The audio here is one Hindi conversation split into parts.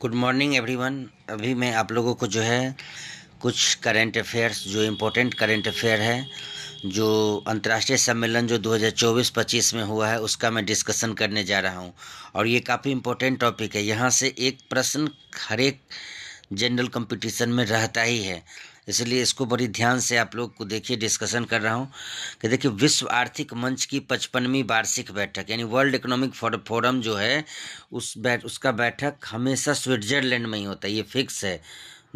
Good morning everyone. अभी मैं आप लोगों को जो है कुछ करंट अफेयर्स, जो इम्पोर्टेंट करंट अफेयर है, जो अंतर्राष्ट्रीय सम्मेलन जो 2024-25 में हुआ है उसका मैं डिस्कशन करने जा रहा हूँ। और ये काफ़ी इम्पोर्टेंट टॉपिक है। यहाँ से एक प्रश्न हर एक जनरल कंपटीशन में रहता ही है, इसलिए इसको बड़ी ध्यान से आप लोग को देखिए। डिस्कशन कर रहा हूँ कि देखिए, विश्व आर्थिक मंच की 55वीं वार्षिक बैठक यानी वर्ल्ड इकोनॉमिक फोरम जो है उसका बैठक हमेशा स्विट्जरलैंड में ही होता है। ये फिक्स है।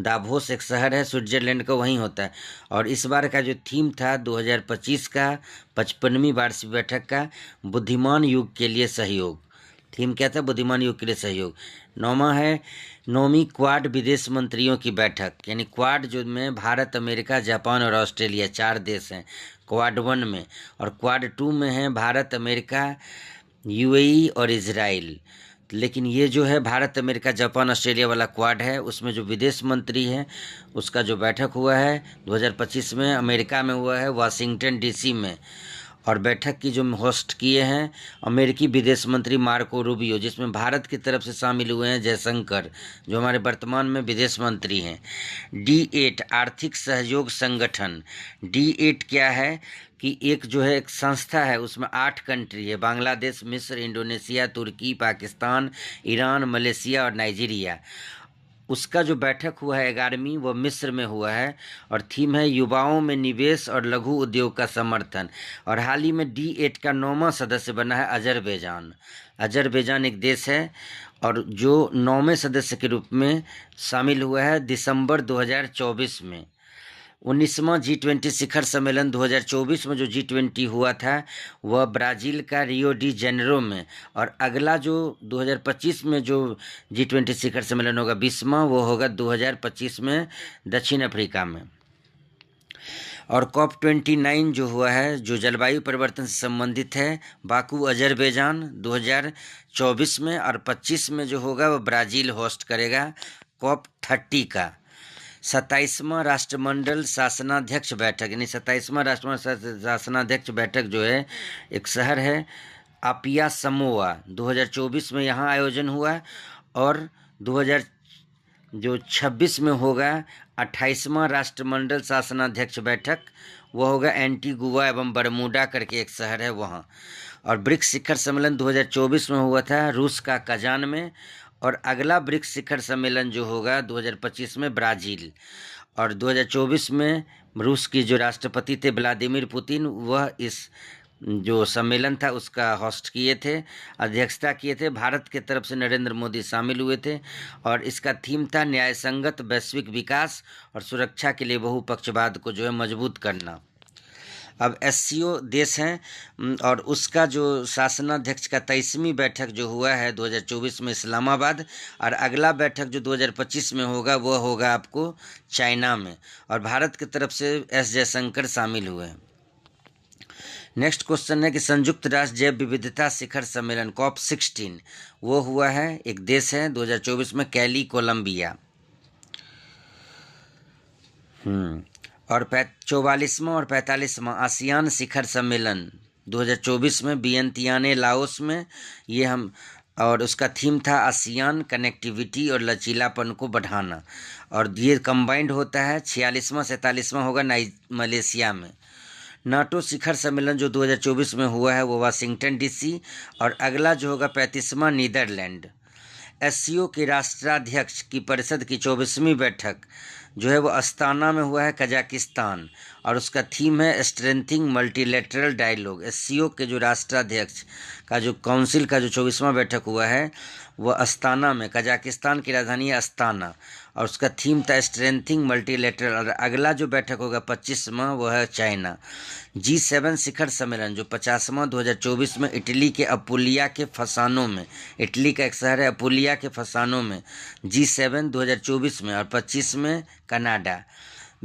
दावोस एक शहर है स्विट्जरलैंड का, वहीं होता है। और इस बार का जो थीम था 2025 का 55वीं वार्षिक बैठक का, बुद्धिमान युग के लिए सहयोग। थीम क्या था? बुद्धिमान युग के लिए सहयोग। नौवीं क्वाड विदेश मंत्रियों की बैठक, यानी क्वाड जो में भारत, अमेरिका, जापान और ऑस्ट्रेलिया 4 देश हैं क्वाड 1 में, और क्वाड 2 में हैं भारत, अमेरिका, यूएई और इजराइल। लेकिन ये जो है भारत, अमेरिका, जापान, ऑस्ट्रेलिया वाला क्वाड है, उसमें जो विदेश मंत्री है उसका जो बैठक हुआ है 2025 में अमेरिका में हुआ है, वाशिंगटन डीसी में। और बैठक की जो होस्ट किए हैं अमेरिकी विदेश मंत्री मार्को रूबियो, जिसमें भारत की तरफ से शामिल हुए हैं जयशंकर, जो हमारे वर्तमान में विदेश मंत्री हैं। D8 आर्थिक सहयोग संगठन। D8 क्या है कि एक जो है एक संस्था है, उसमें 8 कंट्री है: बांग्लादेश, मिस्र, इंडोनेशिया, तुर्की, पाकिस्तान, ईरान, मलेशिया और नाइजीरिया। उसका जो बैठक हुआ है 11वीं, वो मिस्र में हुआ है, और थीम है युवाओं में निवेश और लघु उद्योग का समर्थन। और हाल ही में D8 का 9वां सदस्य बना है अजरबैजान। अजरबैजान एक देश है और जो 9वें सदस्य के रूप में शामिल हुआ है दिसंबर 2024 में। 19वां G20 शिखर सम्मेलन 2024 में जो G20 हुआ था वह ब्राज़ील का रियो डी जेनेरो में, और अगला जो 2025 में जो G20 शिखर सम्मेलन होगा 20वां, वो होगा 2025 में दक्षिण अफ्रीका में। और COP29 जो हुआ है, जो जलवायु परिवर्तन से संबंधित है, बाकू अजरबैजान 2024 में, और 25 में जो होगा वो ब्राज़ील होस्ट करेगा COP30 का। 27वां राष्ट्रमंडल शासनाध्यक्ष बैठक, यानी 27वां राष्ट्रमंडल शासनाध्यक्ष बैठक जो है एक शहर है आपिया समोआ, 2024 में यहाँ आयोजन हुआ। और 2026 में होगा 28वां राष्ट्रमंडल शासनाध्यक्ष बैठक, वह होगा एंटीगुआ एवं बरमूडा करके एक शहर है वहाँ। और ब्रिक्स शिखर सम्मेलन 2024 में हुआ था रूस का कजान में, और अगला ब्रिक्स शिखर सम्मेलन जो होगा 2025 में ब्राज़ील। और 2024 में रूस की जो राष्ट्रपति थे व्लादिमीर पुतिन, वह इस जो सम्मेलन था उसका होस्ट किए थे, अध्यक्षता किए थे। भारत के तरफ से नरेंद्र मोदी शामिल हुए थे, और इसका थीम था न्यायसंगत वैश्विक विकास और सुरक्षा के लिए बहुपक्षवाद को जो है मजबूत करना। अब SCO देश हैं, और उसका जो शासनाध्यक्ष का 23वीं बैठक जो हुआ है 2024 में इस्लामाबाद, और अगला बैठक जो 2025 में होगा वह होगा आपको चाइना में, और भारत की तरफ से S जयशंकर शामिल हुए हैं। नेक्स्ट क्वेश्चन है कि संयुक्त राष्ट्र जैव विविधता शिखर सम्मेलन COP16 वो हुआ है, एक देश है 2024 में कैली, कोलंबिया। और 44वां और 45वां आसियान शिखर सम्मेलन 2024 में वियंतियाने, लाओस में, ये हम, और उसका थीम था आसियान कनेक्टिविटी और लचीलापन को बढ़ाना। और ये कंबाइंड होता है। 46वां 47वां होगा मलेशिया में। नाटो शिखर सम्मेलन जो 2024 में हुआ है वो वाशिंगटन डीसी, और अगला जो होगा 35वां नीदरलैंड। SCO के राष्ट्राध्यक्ष की परिषद की 24वीं बैठक जो है वो अस्ताना में हुआ है, कजाकिस्तान, और उसका थीम है स्ट्रेंथिंग मल्टीलेटरल डायलॉग। SCO के जो राष्ट्राध्यक्ष का जो काउंसिल का जो 24वां बैठक हुआ है वह अस्ताना में, कजाकिस्तान की राजधानी है अस्ताना, और उसका थीम था स्ट्रेंथिंग मल्टीलेटरल। और अगला जो बैठक होगा 25वां वह है चाइना। G7 शिखर सम्मेलन जो 50वां 2024 में इटली के अपुलिया के फसानो में, इटली का एक शहर है अपुलिया के फसानो में, G7 2024 में, और 25 में कनाडा।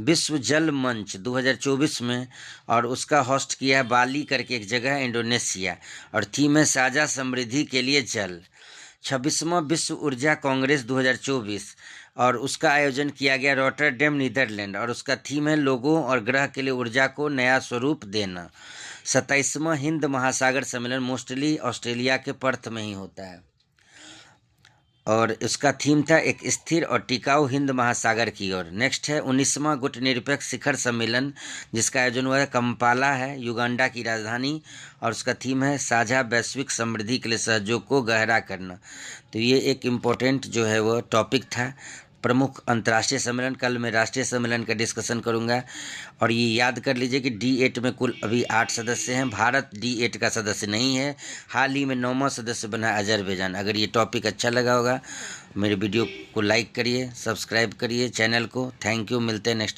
विश्व जल मंच 2024 में, और उसका होस्ट किया है बाली करके एक जगह है इंडोनेशिया, और थीम है साझा समृद्धि के लिए जल। 26वां विश्व ऊर्जा कांग्रेस 2024, और उसका आयोजन किया गया रॉटरडैम, नीदरलैंड, और उसका थीम है लोगों और ग्रह के लिए ऊर्जा को नया स्वरूप देना। 27वां हिंद महासागर सम्मेलन मोस्टली ऑस्ट्रेलिया के पर्थ में ही होता है। और उसका थीम था एक स्थिर और टिकाऊ हिंद महासागर की ओर। नेक्स्ट है 19वां गुटनिरपेक्ष शिखर सम्मेलन, जिसका आयोजन हुआ है कंपाला है, युगांडा की राजधानी, और उसका थीम है साझा वैश्विक समृद्धि के लिए सहयोग को गहरा करना। तो ये एक इम्पोर्टेंट जो है वो टॉपिक था, प्रमुख अंतर्राष्ट्रीय सम्मेलन। कल मैं राष्ट्रीय सम्मेलन का डिस्कशन करूंगा। और ये याद कर लीजिए कि D8 में कुल अभी 8 सदस्य हैं, भारत D8 का सदस्य नहीं है। हाल ही में 9वां सदस्य बना अजरबैजान। अगर ये टॉपिक अच्छा लगा होगा, मेरे वीडियो को लाइक करिए, सब्सक्राइब करिए चैनल को। थैंक यू, मिलते हैं नेक्स्ट